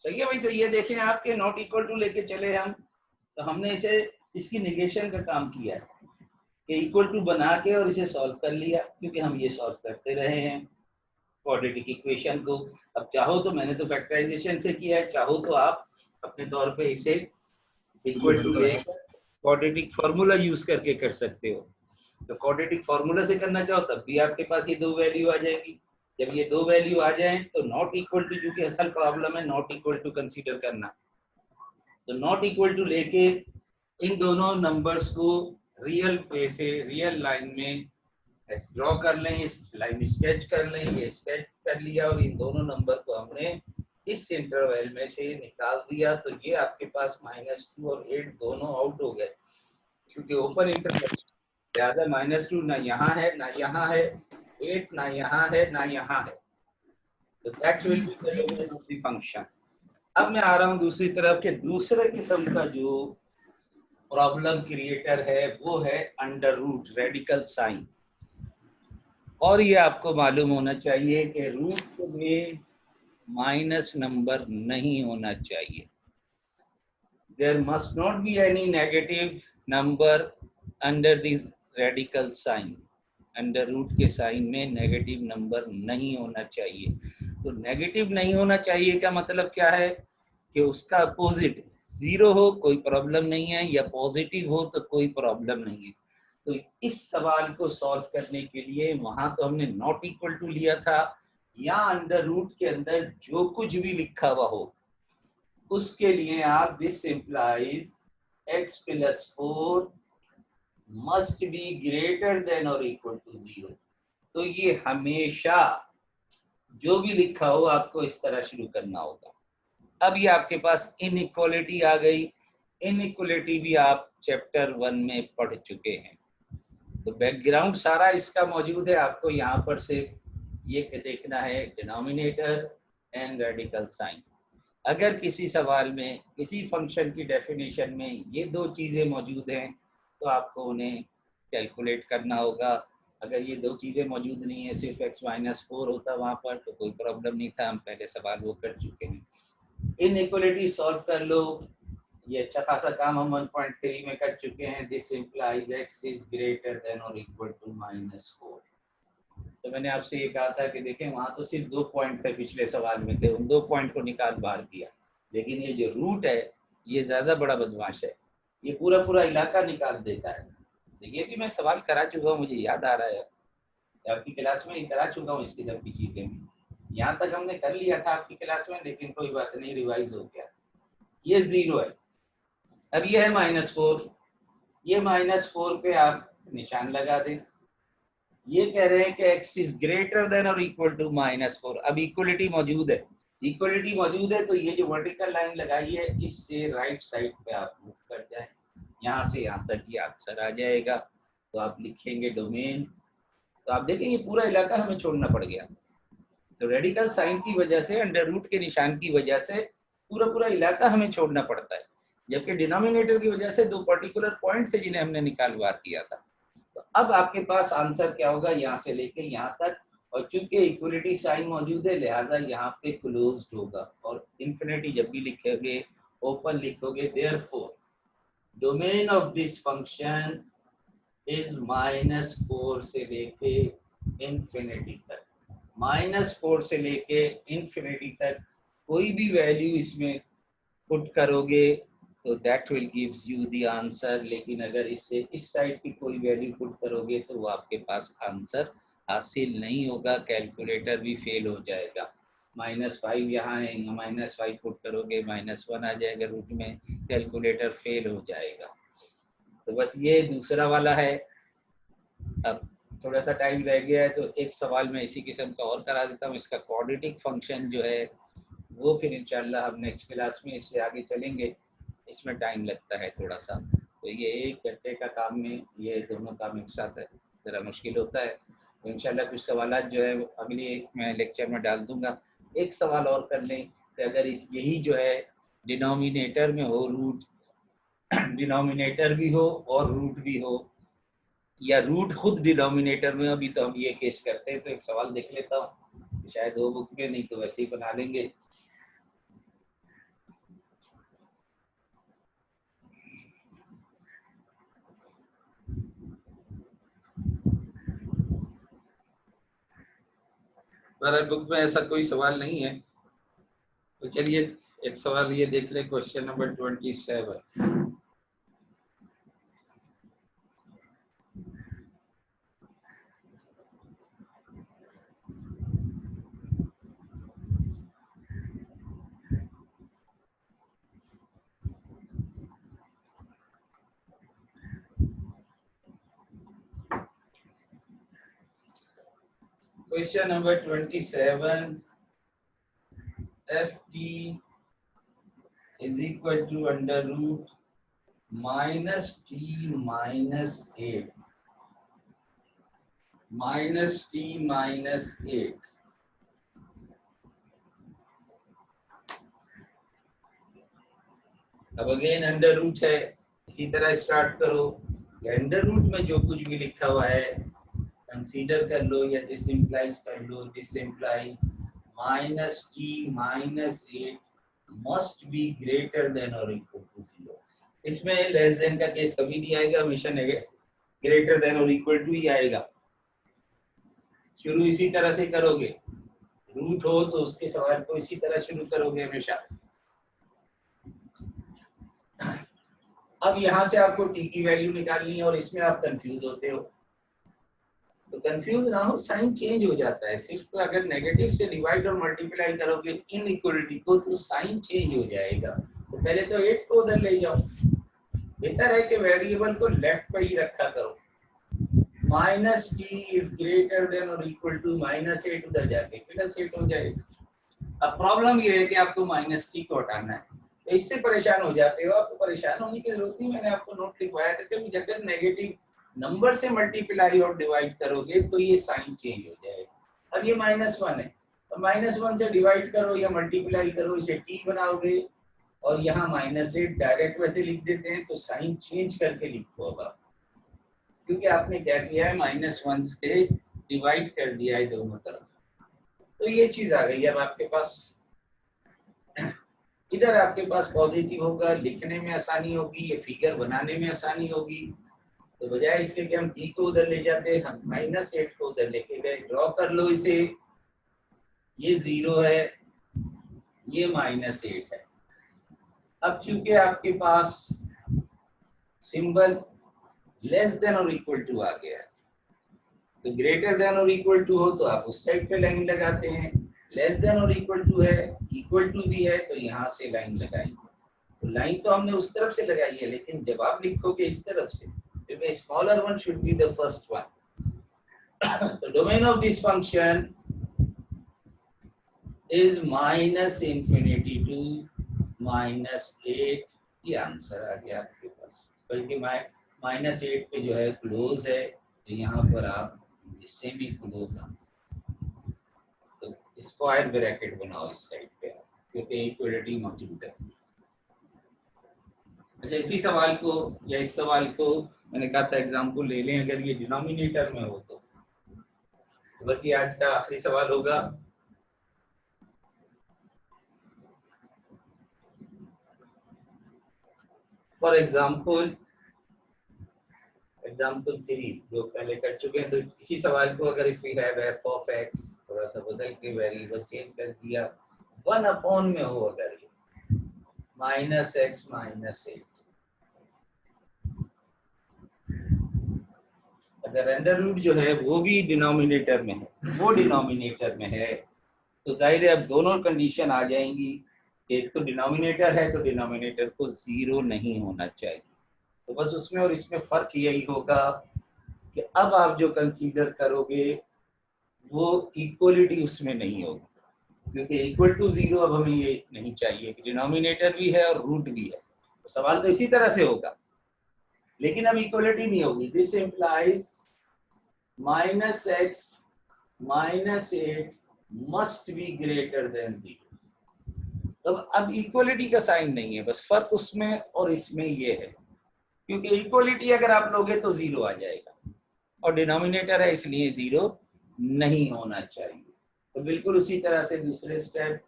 सही है भाई। तो ये देखें आपके नॉट इक्वल टू लेके चले हम, तो हमने इसे इसकी निगेशन का काम किया है कि इक्वल टू बना के और इसे सॉल्व कर लिया, क्योंकि हम ये सॉल्व करते रहे हैं क्वाड्रेटिक इक्वेशन को। अब चाहो तो, मैंने तो फैक्टराइजेशन से किया है, चाहो तो आप अपने तौर पे इसे इक्वल टू लेकर क्वाड्रेटिक फॉर्मूला यूज करके कर सकते हो। तो क्वाड्रेटिक फॉर्मूला से करना चाहो तब भी आपके पास ये दो वैल्यू आ जाएगी। जब ये दो वैल्यू आ जाए तो नॉट इक्वल टू, जो कि असल प्रॉब्लम है नॉट इक्वल टू कंसीडर करना, तो नॉट इक्वल टू लेके इन दोनों नंबर्स को रियल पे से रियल लाइन में ड्रॉ कर लें, इस लाइन स्केच कर लें, ये स्केच कर लिया और इन दोनों नंबर को हमने इस इंटरवल में से निकाल दिया। तो ये आपके पास -2 और 8 दोनों आउट हो गए, क्योंकि ओपन इंटरवल लिहाजा -2 ना यहाँ है ना यहाँ है, 8 ना यहाँ है ना यहाँ है। तो that will be the domain of the function. अब मैं आ रहा हूँ दूसरी तरफ के दूसरे किस्म का जो प्रॉब्लम क्रिएटर है, वो है अंडर रूट रेडिकल साइन। और ये आपको मालूम होना चाहिए कि रूट में माइनस नंबर नहीं होना चाहिए। There must not be any negative number under this radical sign. Under root के साइन में नेगेटिव नंबर नहीं होना चाहिए। तो नेगेटिव नहीं होना चाहिए का मतलब क्या है कि उसका अपोजिट जीरो हो कोई प्रॉब्लम नहीं है, या पॉजिटिव हो तो कोई प्रॉब्लम नहीं है। तो इस सवाल को सॉल्व करने के लिए वहां तो हमने नॉट इक्वल टू लिया था, या अंडर रूट के अंदर जो कुछ भी लिखा हुआ हो उसके लिए आप this implies x + 4 must be greater than और इक्वल टू 0। तो ये हमेशा जो भी लिखा हो आपको इस तरह शुरू करना होगा। अब ये आपके पास इनइक्वालिटी आ गई। इनइक्वालिटी भी आप चैप्टर 1 में पढ़ चुके हैं, तो बैकग्राउंड सारा इसका मौजूद है। आपको यहाँ पर सिर्फ ये देखना है डिनोमिनेटर एंड रेडिकल साइन। अगर किसी सवाल में किसी फंक्शन की डेफिनेशन में ये दो चीज़ें मौजूद हैं तो आपको उन्हें कैलकुलेट करना होगा। अगर ये दो चीज़ें मौजूद नहीं है, सिर्फ x - 4 होता वहाँ पर तो कोई प्रॉब्लम नहीं था, हम पहले सवाल वो कर चुके हैं। इनइक्वालिटी सॉल्व कर लो, ये अच्छा खासा काम हम 1.3 में कर चुके हैं। This implies x is greater than और इक्वल टू -4। तो मैंने आपसे ये कहा था कि देखें वहां तो सिर्फ 2 पॉइंट थे पिछले सवाल में थे, उन 2 पॉइंट को निकाल बाहर किया, लेकिन ये जो रूट है ये ज्यादा बड़ा बदमाश है, ये पूरा पूरा इलाका निकाल देता है। तो ये भी मैं सवाल करा चुका हूँ, मुझे याद आ रहा है, आपकी क्लास में करा चुका हूँ इसकी सब की चीजें। यहाँ तक हमने कर लिया था आपकी क्लास में, लेकिन कोई बात नहीं, रिवाइज हो गया। ये 0 है, अब ये है -4, ये -4 पे आप निशान लगा दें। ये कह रहे हैं कि x इज ग्रेटर देन और इक्वल टू -4। अब इक्वलिटी मौजूद है, इक्वलिटी मौजूद है, तो ये जो वर्टिकल लाइन लगाई है इससे राइट साइड पे आप मूव कर जाएं, यहाँ से यहाँ तक ये आंसर आ जाएगा। तो आप लिखेंगे डोमेन, तो आप देखें ये पूरा इलाका हमें छोड़ना पड़ गया। तो रेडिकल साइन की वजह से, अंडर रूट के निशान की वजह से पूरा पूरा इलाका हमें छोड़ना पड़ता है, जबकि डिनोमिनेटर की वजह से 2 पर्टिकुलर पॉइंट थे जिन्हें हमने निकाल बाहर किया था। तो अब आपके पास आंसर क्या होगा, यहाँ से लेके यहाँ तक, और चूंकि इक्वलिटी साइन मौजूद है लिहाजा यहाँ पे क्लोज्ड होगा, और इंफिनिटी जब भी लिखोगे ओपन लिखोगे। Therefore domain of this function is -4 से लेके इंफिनिटी तक। -4 से लेके इंफिनिटी तक कोई भी वैल्यू इसमें पुट करोगे तो that will gives you the answer. लेकिन अगर इससे इस साइड की कोई वैल्यू पुट करोगे तो वो आपके पास आंसर हासिल नहीं होगा, कैलकुलेटर भी फेल हो जाएगा। -5 यहाँ है, -5 पुट करोगे -1 आ जाएगा रूट में, कैलकुलेटर फेल हो जाएगा। तो बस ये दूसरा वाला है। अब थोड़ा सा टाइम रह गया है तो एक सवाल मैं इसी किस्म का और करा देता हूँ। इसका क्वाड्रेटिक फंक्शन जो है वो फिर इंशाल्लाह हम नेक्स्ट क्लास में इससे आगे चलेंगे, इसमें टाइम लगता है थोड़ा सा। तो ये 1 घंटे का काम में ये दोनों काम एक साथ है, ज़रा मुश्किल होता है। तो इंशाल्लाह कुछ सवाल जो है अगली मैं लेक्चर में डाल दूंगा। एक सवाल और कर लें कि अगर इस यही जो है डिनोमिनेटर में हो रूट, डिनोमिनेटर भी हो और रूट भी हो, या रूट खुद डिनोमिनेटर में, अभी तो हम ये केस करते हैं। तो एक सवाल देख लेता हूँ शायद हो बुक में, नहीं तो वैसे ही बना लेंगे। पर बुक में ऐसा कोई सवाल नहीं है, तो चलिए एक सवाल ये देख ले, question number 27। Question number 27. Ft is equal to under root minus t minus 8 minus t minus 8। अब अगेन अंडर रूट है, इसी तरह स्टार्ट करो। अंडर रूट में जो कुछ भी लिखा हुआ है कंसीडर कर लो या दिस इम्प्लाइज कर लो। This implies minus T minus 8 must be greater than और इक्वल टू 0। इसमें लेस देन का केस कभी नहीं आएगा, हमेशा ग्रेटर देन और इक्वल टू ही आएगा। शुरू इसी तरह से करोगे, रूट हो तो उसके सवाल को इसी तरह शुरू करोगे हमेशा। अब यहाँ से आपको टी की वैल्यू निकालनी है और इसमें आप कंफ्यूज होते हो, तो कंफ्यूज ना हो, साइन चेंज हो जाता है। सिर्फ अगर नेगेटिव से डिवाइड और मल्टीप्लाई करोगे इनइक्वालिटी को तो साइन चेंज हो जाएगा। तो पहले तो 8 को उधर ले जाओ, बेहतर है कि वेरिएबल को लेफ्ट पे ही रखा करो। Minus T is greater than और इक्वल टू माइनस 8, उधर जाके प्लस 8 हो जाएगा। अब प्रॉब्लम ये है कि आपको माइनस टी को हटाना है, तो इससे परेशान हो जाते हो। आपको परेशान होने की जरूरत नहीं, मैंने आपको नोट लिखवाया था कि जब नेगेटिव नंबर से मल्टीप्लाई और डिवाइड करोगे तो ये साइन चेंज हो जाएगा। अब ये -1 है, तो -1 से डिवाइड करो या मल्टीप्लाई करो, इसे टी बनाओगे और यहाँ -8 डायरेक्ट वैसे लिख देते हैं, तो साइन चेंज करके लिखो अब आप, क्योंकि आपने क्या किया है -1 से डिवाइड कर दिया है दोनों तरफ। तो ये चीज आ गई। अब आपके पास इधर आपके पास पॉजिटिव होगा, लिखने में आसानी होगी, ये फिगर बनाने में आसानी होगी। तो बजाय इसके कि हम टी को उधर ले जाते, हम -8 को उधर लेके गए। ड्रॉ कर लो इसे, ये 0 है, ये -8 है। अब चूंकि आपके पास सिंबल लेस देन और इक्वल टू आ गया है, तो ग्रेटर देन और इक्वल टू हो तो आप उस साइड पे लाइन लगाते हैं, लेस देन और इक्वल टू है, इक्वल टू भी है, तो यहाँ से लाइन लगाएंगे। तो लाइन तो हमने उस तरफ से लगाई है, लेकिन जब आप लिखोगे इस तरफ से, the smaller one should be the first one. The domain of this function is -infinity to -8। ये आंसर आ गया आपके पास, बल्कि -8 पे जो है क्लोज है, तो यहाँ पर आप इससे भी क्लोज आंसर। तो स्क्वायर ब्रैकेट बनाओ इस साइड पे, क्योंकि इक्वलिटी मौजूद है। अच्छा, इसी सवाल को या इस सवाल को मैंने कहा था एग्जाम्पल ले लें, अगर ये डिनोमिनेटर में हो तो बस ये आज का आखिरी सवाल होगा। फॉर एग्जाम्पल 3 जो पहले कर चुके हैं, तो इसी सवाल को अगर if we have f of x, थोड़ा सा बदल के वेरिएबल चेंज कर दिया, 1/, में हो अगर ये -x -8, अगर अंडर रूट जो है वो भी डिनोमिनेटर में है, वो डिनोमिनेटर में है, तो जाहिर है अब दोनों कंडीशन आ जाएंगी। एक तो डिनोमिनेटर है, तो डिनोमिनेटर को 0 नहीं होना चाहिए। तो बस उसमें और इसमें फर्क यही होगा कि अब आप जो कंसीडर करोगे वो इक्वलिटी उसमें नहीं होगी, क्योंकि इक्वल टू 0 अब हमें ये नहीं चाहिए कि डिनोमिनेटर भी है और रूट भी है। तो सवाल तो इसी तरह से होगा, लेकिन अब इक्वलिटी नहीं होगी। This implies -x -8 must be greater then 0। तो अब इक्वलिटी का साइन नहीं है, बस फर्क उसमें और इसमें ये है, क्योंकि इक्वलिटी अगर आप लोगे तो 0 आ जाएगा और डिनोमिनेटर है इसलिए 0 नहीं होना चाहिए। तो बिल्कुल उसी तरह से दूसरे step,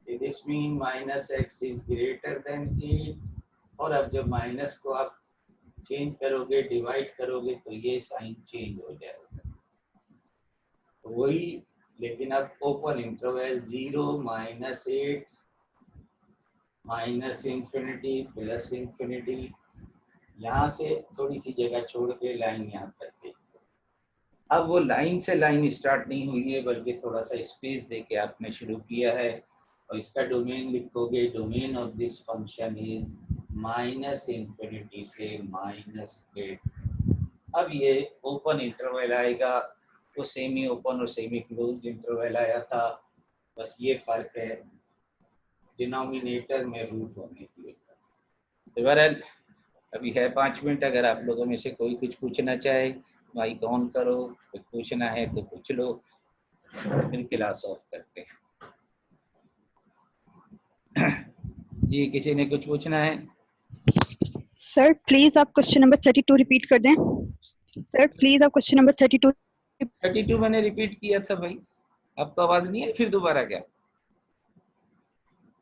this mean minus x is greater than 8, और अब जब माइनस को आप चेंज करोगे, डिवाइड करोगे, तो ये साइन चेंज हो जाएगा। तो वही, लेकिन अब open interval 0 -8 minus infinity plus infinity, यहाँ से थोड़ी सी जगह छोड़ के लाइन यहाँ तक देखो। अब वो लाइन से लाइन स्टार्ट नहीं हुई है, बल्कि थोड़ा सा स्पेस देके आपने शुरू किया है, और इसका डोमेन लिखोगे, domain of this function is minus infinity से -8। अब ये ओपन इंटरवल आएगा, तो सेमी ओपन और सेमी क्लोज्ड इंटरवल आया था, बस ये फर्क है डिनोमिनेटर में रूट होने की वजह। बहरहाल अभी है 5 मिनट, अगर आप लोगों में से कोई कुछ पूछना चाहे माइक ऑन करो, कुछ पूछना है तो पूछ लो, फिर क्लास ऑफ करते हैं। जी किसी ने कुछ पूछना है? सर प्लीज आप क्वेश्चन नंबर 32 रिपीट कर दें। सर प्लीज आप क्वेश्चन नंबर 32 मैंने रिपीट किया था भाई, आपको आवाज नहीं है? फिर दोबारा क्या?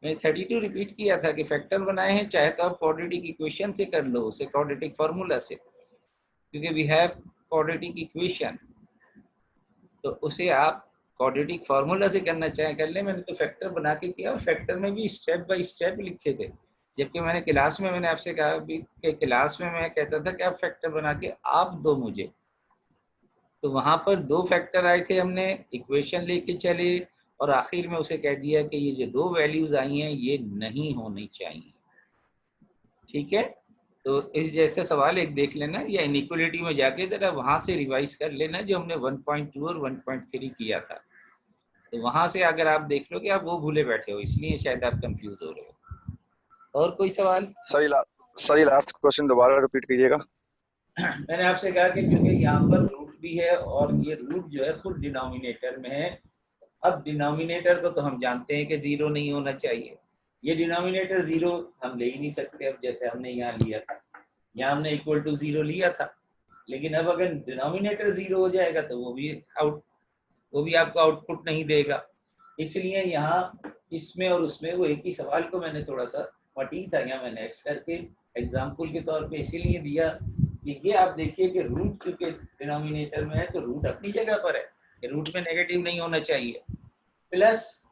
मैंने 32 रिपीट किया था कि फैक्टर बनाए हैं, चाहे तो आप क्वाड्रेटिक इक्वेशन से कर लो, उसे क्वाड्रेटिक फार्मूला से, क्योंकि वी हैव क्वाड्रेटिक इक्वेशन, तो उसे आप क्वाड्रेटिक फार्मूला से करना चाहे कर ले। मैंने तो फैक्टर बना के किया, और फैक्टर में भी स्टेप बाय स्टेप लिखे थे, जबकि मैंने क्लास में मैंने आपसे कहा भी कि क्लास में मैं कहता था कि आप फैक्टर बना के आप दो मुझे, तो वहां पर 2 फैक्टर आए थे, हमने इक्वेशन लेके चले और आखिर में उसे कह दिया कि ये जो 2 वैल्यूज आई हैं ये नहीं होनी चाहिए। ठीक है, तो इस जैसे सवाल एक देख लेना, या इनइक्वालिटी में जाके जरा वहां से रिवाइज कर लेना जो हमने 1.2 और 1.3 किया था, तो वहां से अगर आप देख लो कि आप वो भूले बैठे हो, इसलिए शायद आप कंफ्यूज हो रहे हो। और कोई सवाल? सर लास्ट क्वेश्चन दोबारा रिपीट कीजिएगा। मैंने आपसे कहा कि क्योंकि यहाँ पर रूट भी है, और ये रूट जो है खुद डिनोमिनेटर में है। अब डिनोमिनेटर को तो हम जानते हैं कि 0 नहीं होना चाहिए, ये डिनोमिनेटर 0 हम ले ही नहीं सकते। अब जैसे हमने यहाँ लिया था, यहाँ हमने इक्वल टू 0 लिया था, लेकिन अब अगर डिनोमिनेटर 0 हो जाएगा तो वो भी आपको आउटपुट नहीं देगा। इसलिए यहाँ इसमें और उसमें वो एक ही सवाल को मैंने थोड़ा सा मटी था, यहाँ मैंने एक्स करके एग्जाम्पल के तौर पे इसीलिए दिया कि ये आप देखिए कि रूट क्योंकि डिनोमिनेटर में है, तो रूट अपनी जगह पर है कि रूट में नेगेटिव नहीं होना चाहिए, प्लस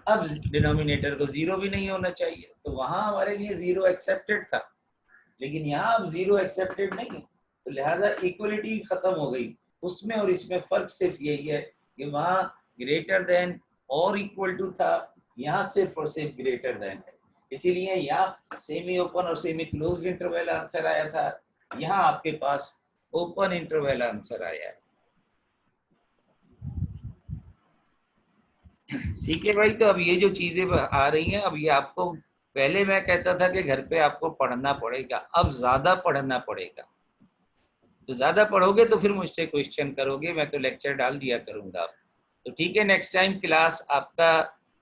अब डिनोमिनेटर को 0 भी नहीं होना चाहिए, तो वहां हमारे लिए 0 एक्सेप्टेड था, लेकिन यहाँ अब 0 एक्सेप्टेड नहीं है, तो लिहाजा इक्वलिटी खत्म हो गई। उसमें और इसमें फर्क सिर्फ यही है कि वहाँ ग्रेटर देन और इक्वल टू था, यहाँ सिर्फ और सिर्फ ग्रेटर देन है। इसीलिए यहाँ सेमी ओपन और सेमी क्लोज्ड इंटरवल आंसर आया था, यहाँ आपके पास ओपन इंटरवल आंसर आया है। ठीक है भाई, तो अब ये जो चीजें आ रही हैं, अब ये आपको, पहले मैं कहता था कि घर पे आपको पढ़ना पड़ेगा, अब ज्यादा पढ़ना पड़ेगा। तो ज्यादा पढ़ोगे तो फिर मुझसे क्वेश्चन करोगे, मैं तो लेक्चर डाल दिया करूंगा। तो ठीक है, नेक्स्ट टाइम क्लास आपका,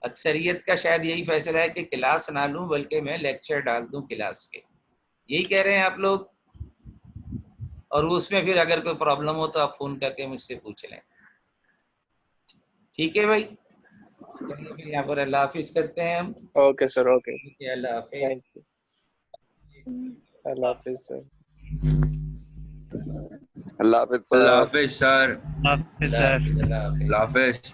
अक्सरियत का शायद यही फैसला है कि क्लास ना लूं बल्कि मैं लेक्चर डाल दूं क्लास के, यही कह रहे हैं आप लोग। और उसमें फिर अगर कोई प्रॉब्लम हो तो आप फोन करके मुझसे पूछ लें। ठीक है भाई, चलिए फिर यहाँ पर अल्लाह हाफिज करते हैं हम। ओके सर, ओके, ठीक है, अल्लाह हाफिज। थैंक यू, अल्लाह हाफिज सर। अल्लाह हाफिज सर। अल्लाह हाफिज सर। अल्लाह हाफिज। अल्लाह हाफिज।